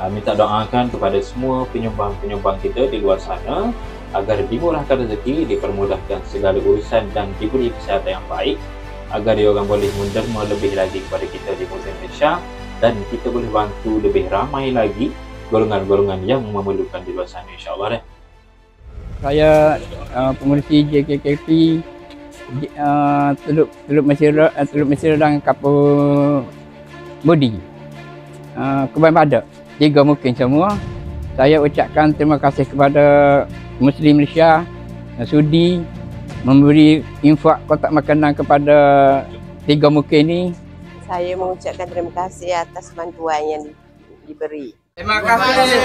Minta doakan kepada semua penyumbang-penyumbang kita di luar sana agar dimurahkan rezeki, dipermudahkan segala urusan dan diberi kesihatan yang baik agar dia orang boleh menderma lebih lagi kepada kita di muka Malaysia dan kita boleh bantu lebih ramai lagi golongan-golongan yang memerlukan di luar sana, insyaAllah. Saya pengurusi JKKP Teluk Mesir dan Kapur Budi, Kubai Badak, 3 mungkin semua. Saya ucapkan terima kasih kepada Muslim Malaysia sudi memberi infak kotak makanan kepada 3 mungkin ini. Saya mengucapkan terima kasih atas bantuan yang diberi. Terima kasih.